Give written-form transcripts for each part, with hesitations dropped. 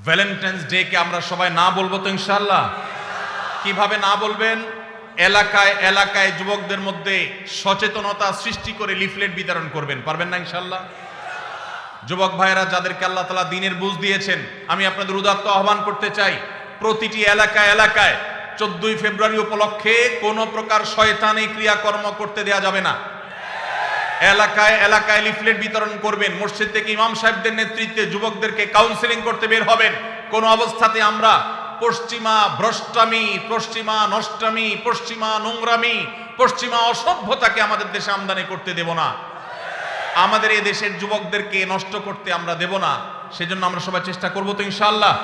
Valentine's day কে আমরা সবাই না বলবো তো ইনশাআল্লাহ? কিভাবে না বলবেন? এলাকায় এলাকায় যুবকদের মধ্যে সচেতনতা সৃষ্টি করে লিফলেট বিতরণ করবেন, পারবেন না ইনশাআল্লাহ? যুবক ভাইয়েরা যাদেরকে আল্লাহ তাআলা দ্বীনের বুঝ দিয়েছেন, আমি আপনাদের উদাত্ত আহ্বান করতে চাই, প্রতিটি এলাকায় এলাকায় 14ই ফেব্রুয়ারি উপলক্ষে কোনো প্রকার শয়তানি ক্রিয়াকর্ম করতে দেয়া যাবে না। এলাকায় এলাকায় লিফলেট বিতরণ করবেন, মসজিদ থেকে ইমাম সাহেবদের নেতৃত্বে যুবকদেরকে কাউন্সেলিং করতে বের হবেন। কোন অবস্থাতে আমরা পশ্চিমা ভ্রষ্টামি, পশ্চিমা নষ্টামি, পশ্চিমা নোংরামি, পশ্চিমা অসভ্যতাকে আমাদের দেশে আমদানি করতে দেব না। আমাদের এই দেশের যুবকদেরকে নষ্ট করতে আমরা দেব না। সেজন্য আমরা সবাই চেষ্টা করব তো ইনশাআল্লাহ।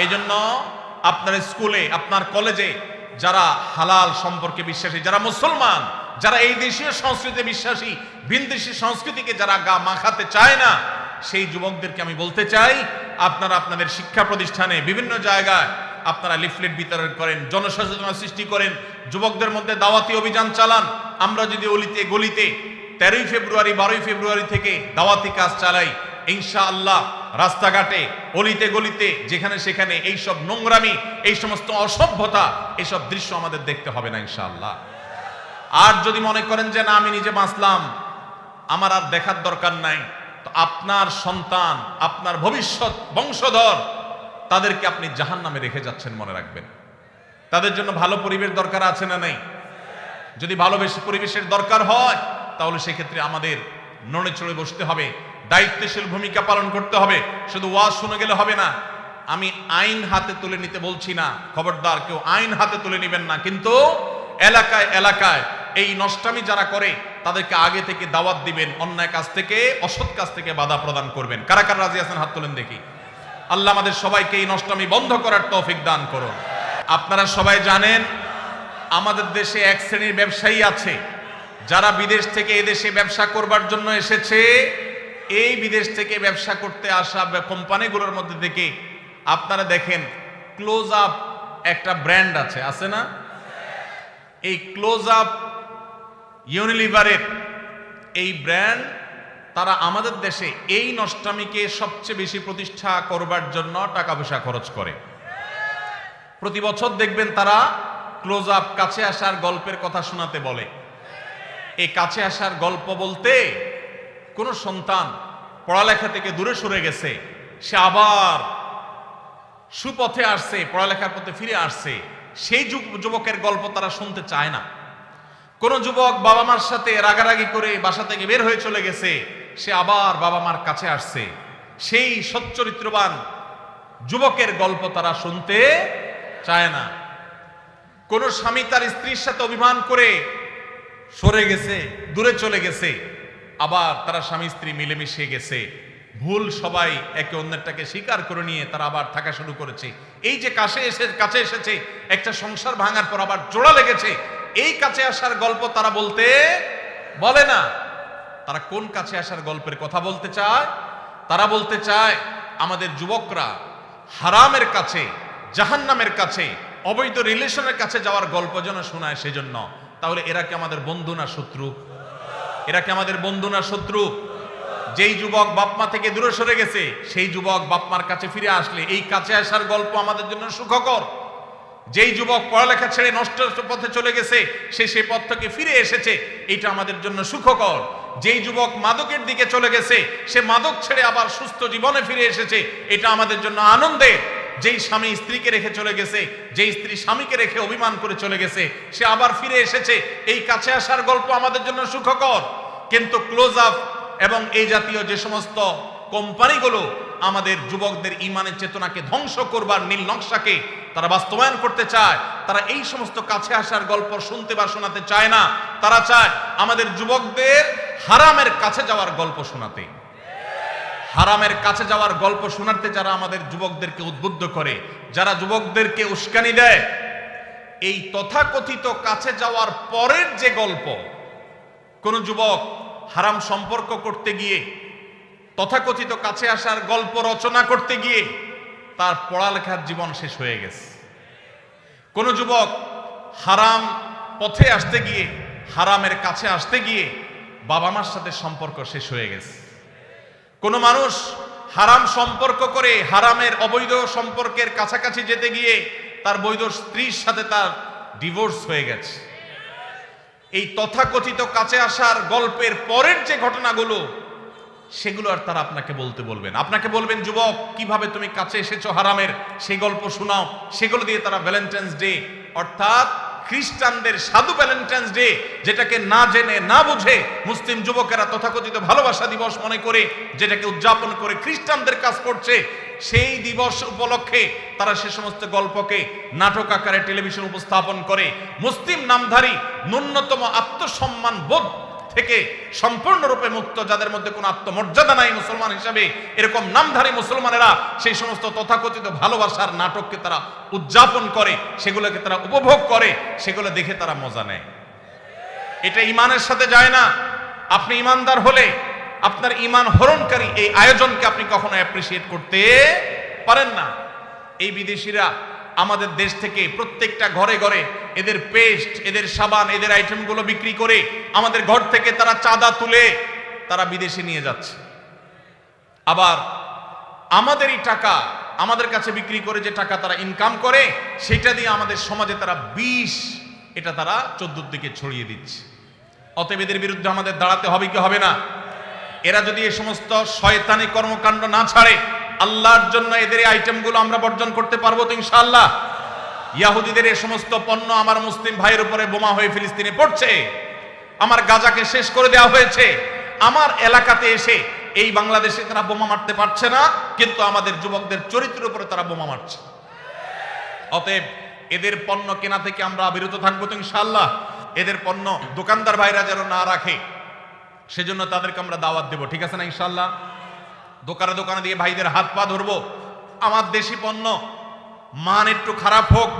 এই জন্য আপনার স্কুলে, আপনার কলেজে যারা হালাল সম্পর্কে বিশ্বাসী, যারা মুসলমান, যারা এই দেশীয় সংস্কৃতিতে বিশ্বাসী, ভিনদেশী সংস্কৃতিকে যারা গা মাখাতে চায় না, সেই যুবকদেরকে আমি বলতে চাই, আপনারা আপনাদের শিক্ষা প্রতিষ্ঠানে বিভিন্ন জায়গায় আপনারা লিফলেট বিতরণ করেন, জনসচেতনতা সৃষ্টি করেন, যুবকদের মধ্যে দাওয়াতি অভিযান চালান। আমরা যদি অলিতে গলিতে 13ই ফেব্রুয়ারি 12ই ফেব্রুয়ারি থেকে দাওয়াতি কাজ চালাই, ইনশাআল্লাহ রাস্তাঘাটে অলিতে গলিতে যেখানে সেখানে এইসব নোংরামি, এই সমস্ত অসভ্যতা, এইসব দৃশ্য আমাদের দেখতে হবে না ইনশাআল্লাহ। আর যদি মনে করেন যে না আমি নিজে বাঁচলাম, আমার আর দেখার দরকার নাই, তো আপনার সন্তান, আপনার ভবিষ্যৎ বংশধর, তাদেরকে আপনি জাহান্নামে রেখে যাচ্ছেন, মনে রাখবেন। তাদের জন্য ভালো পরিবেশ দরকার আছে না নেই? যদি ভালো পরিবেশের দরকার হয়, তাহলে সেক্ষেত্রে আমাদের নড়ে চড়ে বসতে হবে, দায়িত্বশীল ভূমিকা পালন করতে হবে। শুধু ওয়াজ শুনে গেলে হবে না। আমি আইন হাতে তুলে নিতে বলছি না, খবরদার কেউ আইন হাতে তুলে নেবেন না, কিন্তু এলাকায় এলাকায় এই নষ্টামি যারা করে তাদেরকে আগে থেকে দাওয়াত দিবেন, অন্যায় কাজ থেকে, অসৎ কাজ থেকে বাধা প্রদান করবেন। কারা কারা রাজি আছেন হাত তোলেন দেখি। আল্লাহ আমাদের সবাইকে এই নষ্টামি বন্ধ করার তৌফিক দান করুন। আপনারা সবাই জানেন আমাদের দেশে এক শ্রেণীর ব্যবসায়ী আছে যারা বিদেশ থেকে এদেশে ব্যবসা করবার জন্য এসেছে। এই বিদেশ থেকে ব্যবসা করতে আসা কোম্পানিগুলোর মধ্যে থেকে আপনারা দেখেন ক্লোজ আপ একটা ব্র্যান্ড আছে না? এই ক্লোজ আপ ইউনিলিভারের এই ব্র্যান্ড, তারা আমাদের দেশে এই নষ্টামিকে সবচেয়ে বেশি প্রতিষ্ঠা করবার জন্য টাকা পয়সা খরচ করে। প্রতি বছর দেখবেন তারা ক্লোজ আপ কাছে আসার গল্পের কথা শোনাতে বলে। এই কাছে আসার গল্প বলতে কোন সন্তান পড়ালেখা থেকে দূরে সরে গেছে, সে আবার সুপথে আসছে, পড়ালেখার পথে ফিরে আসছে, সেই যুবকের গল্প তারা শুনতে চায় না। কোন যুবক বাবা মার সাথে রাগারাগি করে বাসা থেকে বের হয়ে চলে গেছে, সে আবার বাবা মার কাছে আসছে, সেই সচ্চরিত্রবান যুবকের গল্প তারা শুনতে চায় না। কোন স্বামী তার স্ত্রীর সাথে অভিমান করে সরে গেছে, দূরে চলে গেছে, আবার তারা স্বামী স্ত্রী মিলেমিশে গেছে, ভুল সবাই একে অন্যটাকে স্বীকার করে নিয়ে তারা আবার থাকা শুরু করেছে। এই যে কাছে এসেছে, একটা সংসার ভাঙার পর আবার জোড়া লেগেছে, এই কাছে আসার গল্প তারা বলে না। তারা কোন কাছে আসার গল্পের কথা বলতে চায়? তারা বলতে চায় আমাদের যুবকরা হারামের কাছে, জাহান্নামের কাছে, অবৈধ রিলেশনের কাছে যাওয়ার গল্প যেন শোনায় সেজন্য। তাহলে এরা কি আমাদের বন্ধু না শত্রু? এরা কি আমাদের বন্ধু না শত্রু? যেই যুবক বাপমা থেকে দূরে সরে গেছে, সেই যুবক বাপমার কাছে ফিরে আসলে এই কাছে আসার গল্প আমাদের জন্য সুখকর। যেই যুবক পড়ালেখা ছেড়ে নষ্ট পথে চলে গেছে, সে সেই পথ থেকে ফিরে এসেছে, এটা আমাদের জন্য সুখকর। যেই যুবক মাদকের দিকে চলে গেছে, সে মাদক ছেড়ে আবার সুস্থ জীবনে ফিরে এসেছে, এটা আমাদের জন্য আনন্দের। যেই স্বামী স্ত্রীকে রেখে চলে গেছে, যেই স্ত্রী স্বামীকে রেখে অভিমান করে চলে গেছে, সে আবার ফিরে এসেছে, এই কাছে আসার গল্প আমাদের জন্য সুখকর। কিন্তু ক্লোজ আপ এবং এই জাতীয় যে সমস্ত কোম্পানিগুলো আমাদের যুবকদের ইমানের চেতনাকে ধ্বংস করবার নীল নকশাকে তারা বাস্তবায়ন করতে চায়, তারা এই সমস্ত কাছে আসার গল্প শুনতে বা শোনাতে চায় না। তারা চায় আমাদের যুবকদের হারামের কাছে যাওয়ার গল্প শোনাতে। হারামের কাছে যাওয়ার গল্প শোনাতে যারা আমাদের যুবকদেরকে উদ্বুদ্ধ করে, যারা যুবকদেরকে উস্কানি দেয়, এই তথাকথিত কাছে যাওয়ার পরের যে গল্প, কোন যুবক হারাম সম্পর্ক করতে গিয়ে, তথাকথিত কাছে আসার গল্প রচনা করতে গিয়ে তার পড়ালেখার জীবন শেষ হয়ে গেছে। কোন যুবক হারাম পথে আসতে গিয়ে, হারামের কাছে আসতে গিয়ে বাবা মার সাথে সম্পর্ক শেষ হয়ে গেছে। কোন মানুষ হারাম সম্পর্ক করে হারামের অবৈধ সম্পর্কের কাছাকাছি যেতে গিয়ে তার বৈধ স্ত্রীর সাথে তার ডিভোর্স হয়ে গেছে। এই তথাকথিত কাছে আসার গল্পের পরের যে ঘটনাগুলো, সেগুলো আর তারা আপনাকে বলবেন। আপনাকে বলবেন, যুবক কিভাবে তুমি কাছে এসেছো হারামের, সেই গল্প শোনাও। সেগুলো দিয়ে তারা ভ্যালেন্টাইন্স ডে, অর্থাৎ খ্রিস্টানদের সাধু ভ্যালেন্টাইন্স ডে, যেটাকে না জেনে না বুঝে মুসলিম যুবকেরা তথাকথিত ভালোবাসা দিবস মনে করে যেটাকে উদযাপন করে খ্রিস্টানদের কাজ করছে, সেই দিবস উপলক্ষে তারা সে সমস্ত গল্পকে নাটক আকারে টেলিভিশন উপস্থাপন করে। মুসলিম নামধারী ন্যূনতম আত্মসম্মান বোধ থেকে সম্পূর্ণরূপে মুক্ত, যাদের মধ্যে কোনো আত্মমর্যাদা নাই মুসলমান হিসাবে, এরকম নামধারী মুসলমানেরা সেই সমস্ত তথাকথিত ভালোবাসার নাটককে তারা উদযাপন করে, সেগুলোকে তারা উপভোগ করে, সেগুলো দেখে তারা মজা নেয়। এটা ঈমানের সাথে যায় না। আপনি ঈমানদার হলে আপনার ঈমান হরণকারী এই আয়োজনকে আপনি কখনো অ্যাপ্রিসিয়েট করতে পারেন না। এই বিদেশিরা আমাদের দেশ থেকে প্রত্যেকটা ঘরে ঘরে এদের পেস্ট, এদের সাবান, এদের আইটেমগুলো বিক্রি করে আমাদের ঘর থেকে তারা চাঁদা তুলে তারা বিদেশে নিয়ে যাচ্ছে। আবার আমাদেরই টাকা আমাদের কাছে বিক্রি করে যে টাকা তারা ইনকাম করে, সেটা দিয়ে আমাদের সমাজে তারা বিষ, এটা তারা 14 দিকে ছড়িয়ে দিচ্ছে। অতএব এদের বিরুদ্ধে আমাদের দাঁড়াতে হবে কি হবে না? এরা যদি এই সমস্ত শয়তানি কর্মকাণ্ড না ছাড়ে, আল্লাহর জন্য এদের এই আইটেমগুলো আমরা বর্জন করতে পারবো তো ইনশাআল্লাহ? ইহুদিদের এই সমস্ত পণ্য আমার মুসলিম ভাইয়ের উপরে বোমা হয়ে ফিলিস্তিনে পড়ছে, আমার গাজাকে শেষ করে দেওয়া হয়েছে, আমার এলাকাতে এসে এই বাংলাদেশে তারা বোমা মারতে পারছে না, কিন্তু আমাদের যুবকদের চরিত্রের উপরে তারা বোমা মারছে। অতএব এদের পণ্য কেনা থেকে আমরা বিরত থাকবো তো ইনশাআল্লাহ। এদের পণ্য দোকানদার ভাইরা যেন না রাখে, সেজন্য তাদেরকে আমরা দাওয়াত দেব, ঠিক আছে না ইনশাআল্লাহ? দোকানে দোকানে দিয়ে ভাইদের হাত পা ধরবো, আমার দেশি পণ্য মান একটু খারাপ হোক,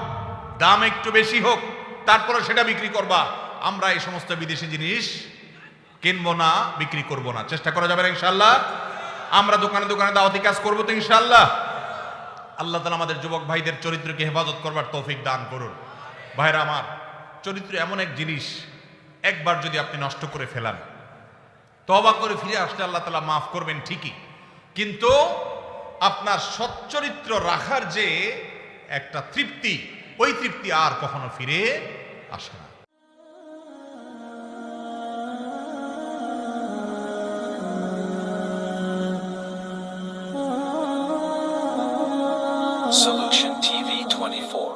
দাম একটু বেশি হোক, তারপরে সেটা বিক্রি করবা। আমরা এই সমস্ত বিদেশি জিনিস কিনবো না, বিক্রি করব না। চেষ্টা করা যাবে না ইনশাআল্লাহ? আমরা দোকানে দোকানে দাওয়াতি কাজ করবো তো ইনশাআল্লাহ। আল্লাহ তাআলা আমাদের যুবক ভাইদের চরিত্রকে হেফাজত করবার তৌফিক দান করুন। ভাইরা আমার, চরিত্র এমন এক জিনিস, একবার যদি আপনি নষ্ট করে ফেলান, তওবা করে ফিরে আসলে আল্লাহ তাআলা মাফ করবেন ঠিকই, কিন্তু আপনার সচ্চরিত্র রাখার যে একটা তৃপ্তি, ওই তৃপ্তি আর কখনো ফিরে আসে না। Solution TV 24